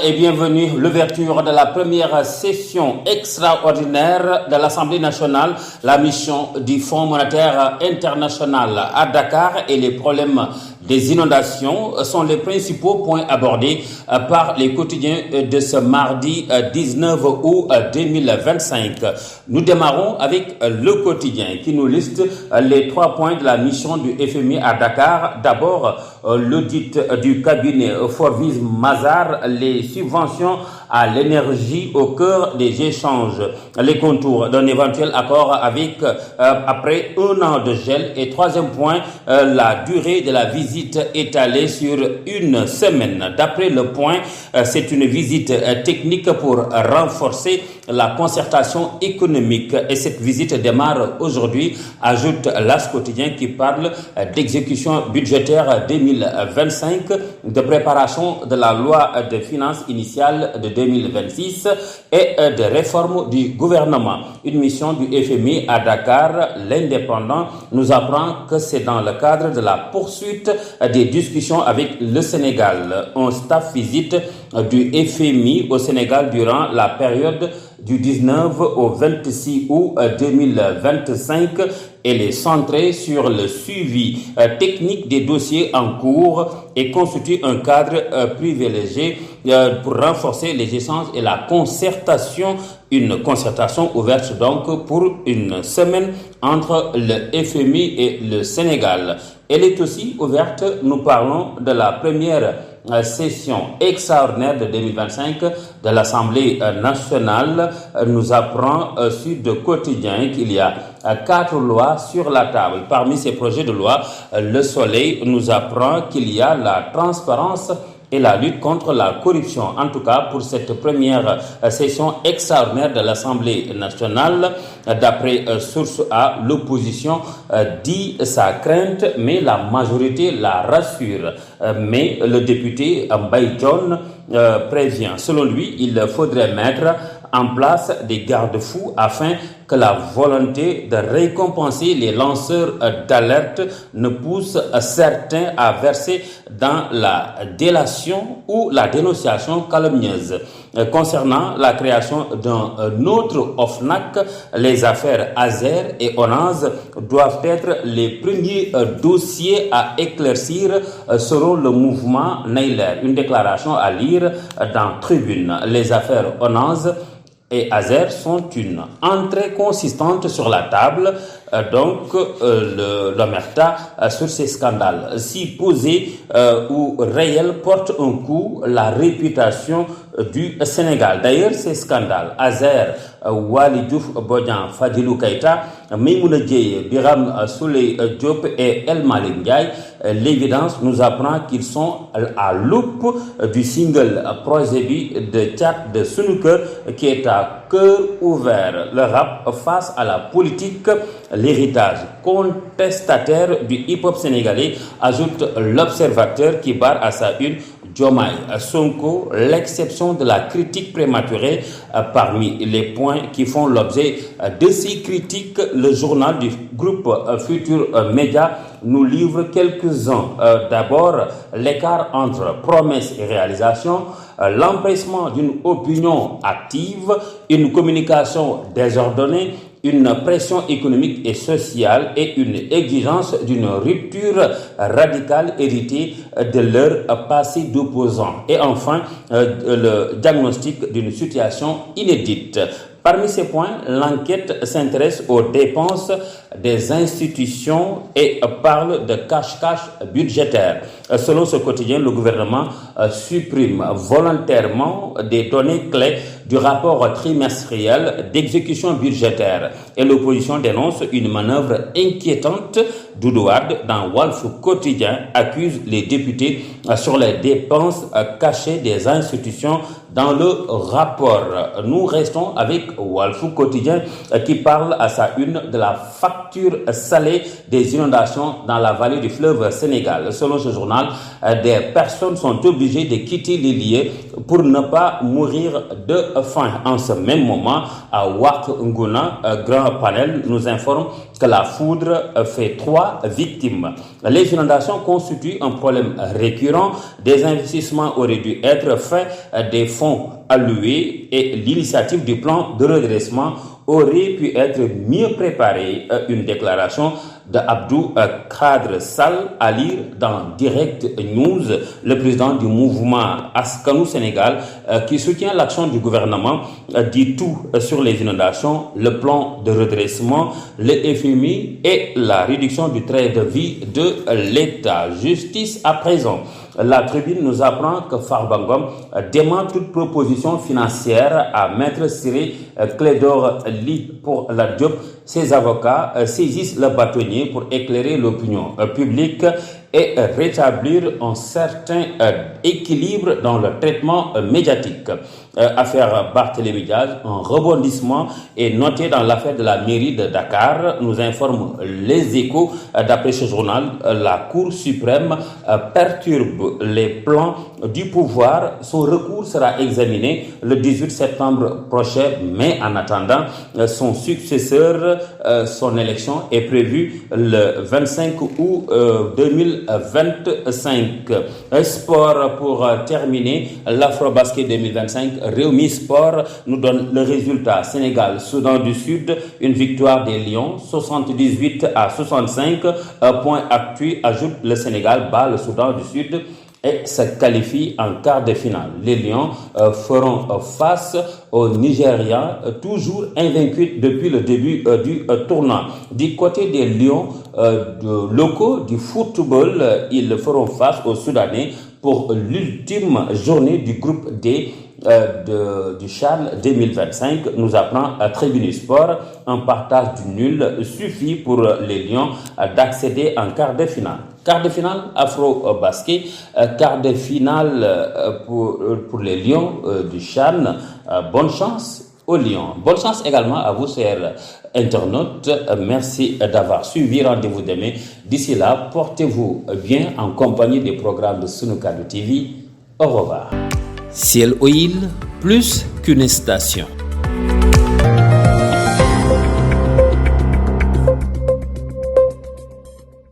et bienvenue. L'ouverture de la première session extraordinaire de l'Assemblée nationale, la mission du Fonds monétaire international à Dakar et les problèmes des inondations sont les principaux points abordés par les quotidiens de ce mardi 19 août 2025. Nous démarrons avec le quotidien qui nous liste les 3 points de la mission du FMI à Dakar. D'abord, l'audit du cabinet Forvis Mazars, les subventions à l'énergie au cœur des échanges, les contours d'un éventuel accord avec après 1 an de gel. Et 3e point, la durée de la visite étalée sur 1 semaine. D'après le point, c'est une visite technique pour renforcer la concertation économique. Et cette visite démarre aujourd'hui, ajoute l'As quotidien qui parle d'exécution budgétaire 2025, de préparation de la loi de finances initiale de 2026 et de réforme du gouvernement. Une mission du FMI à Dakar. L'Indépendant nous apprend que c'est dans le cadre de la poursuite des discussions avec le Sénégal. Un staff visite du FMI au Sénégal durant la période du 19 au 26 août 2025. Elle est centrée sur le suivi technique des dossiers en cours et constitue un cadre privilégié pour renforcer les échanges et la concertation. Une concertation ouverte donc pour 1 semaine entre le FMI et le Sénégal. Elle est aussi ouverte, nous parlons de la première session extraordinaire de 2025 de l'Assemblée nationale. Nous apprend Sud Quotidien qu'il y a 4 lois sur la table. Parmi ces projets de loi, Le Soleil nous apprend qu'il y a la transparence et la lutte contre la corruption. En tout cas, pour cette première session extraordinaire de l'Assemblée nationale, d'après Source A, l'opposition dit sa crainte, mais la majorité la rassure. Mais le député Mbaye John prévient. Selon lui, il faudrait mettre en place des garde-fous afin que la volonté de récompenser les lanceurs d'alerte ne pousse certains à verser dans la délation ou la dénonciation calomnieuse. Concernant la création d'un autre OFNAC, les affaires Azer et Onaz doivent être les premiers dossiers à éclaircir selon le mouvement Nailer. Une déclaration à lire dans Tribune. Les affaires Onaz et Azer sont une entrée consistante sur la table, donc l'omerta sur ces scandales. Si posés ou réels portent un coup la réputation du Sénégal. D'ailleurs, ces scandales, Azer, Wali Diouf Bodian, Fadilou Keïta, Maïmouna Dièye, Biram Souley Diop et El Malick Ndiaye, l'évidence nous apprend qu'ils sont à loupe du single Projet de Tchad de Snooker qui est à cœur ouvert. Le rap face à la politique, l'héritage contestataire du hip-hop sénégalais, ajoute l'Observateur qui barre à sa une Diomaye Sonko, l'exception de la critique prématurée. Parmi les points qui font l'objet de ces critiques, le journal du groupe Futur Média nous livre quelques-uns. D'abord, l'écart entre promesses et réalisation, l'empressement d'une opinion active, une communication désordonnée, une pression économique et sociale et une exigence d'une rupture radicale héritée de leur passé d'opposants. Et enfin, le diagnostic d'une situation inédite. Parmi ces points, l'enquête s'intéresse aux dépenses des institutions et parle de cache-cache budgétaire. Selon ce quotidien, le gouvernement supprime volontairement des données clés du rapport trimestriel d'exécution budgétaire. Et l'opposition dénonce une manœuvre inquiétante. Doudou Wade, dans Walf Quotidien, accuse les députés sur les dépenses cachées des institutions dans le rapport. Nous restons avec Walf Quotidien qui parle à sa une de la facture salée des inondations dans la vallée du fleuve Sénégal. Selon ce journal, des personnes sont obligées de quitter les lieux pour ne pas mourir de faim. En ce même moment, à Ouargla Nguna, Grand Panel nous informe que la foudre fait 3 3 victimes. Les inondations constituent un problème récurrent. Des investissements auraient dû être faits, des fonds alloués et l'initiative du plan de redressement aurait pu être mieux préparée. Une déclaration d'Abdou Khadre Sall à lire dans Direct News, le président du mouvement Askanou Sénégal qui soutient l'action du gouvernement, dit tout sur les inondations, le plan de redressement, le FMI et la réduction du train de vie de l'État. Justice à présent. La Tribune nous apprend que Farba Ngom dément toute proposition financière à Maître Ciré Clédor Ly pour la Diop. Ses avocats saisissent le bâtonnier pour éclairer l'opinion publique et rétablir un certain équilibre dans le traitement médiatique. Affaire Barthélémy Diaz, un rebondissement est noté dans l'affaire de la mairie de Dakar, nous informe Les Échos. D'après ce journal, la Cour suprême perturbe les plans du pouvoir. Son recours sera examiné le 18 septembre prochain, mais en attendant son successeur, son élection est prévue le 25 août 2025. Sport pour terminer, l'Afrobasket 2025, Rewmi Sport nous donne le résultat. Sénégal, Soudan du Sud, une victoire des Lions, 78-65. Point actu, ajoute le Sénégal bat le Soudan du Sud et se qualifie en quart de finale. Les Lions feront face aux Nigérians, toujours invaincus depuis le début du tournoi. Du côté des Lions locaux du football, ils feront face aux Soudanais pour l'ultime journée du groupe D du CHAN 2025, nous apprend Tribune Sport. Un partage du nul suffit pour les Lions d'accéder en quart de finale. Quart de finale Afro-Basket, quart de finale pour les Lions du CHAN. Bonne chance aux Lions. Bonne chance également à vous, chers internautes. Merci d'avoir suivi. Rendez-vous demain. D'ici là, portez-vous bien en compagnie des programmes de Sunu Kadu TV. Au revoir. Ciel Oil, plus qu'une station.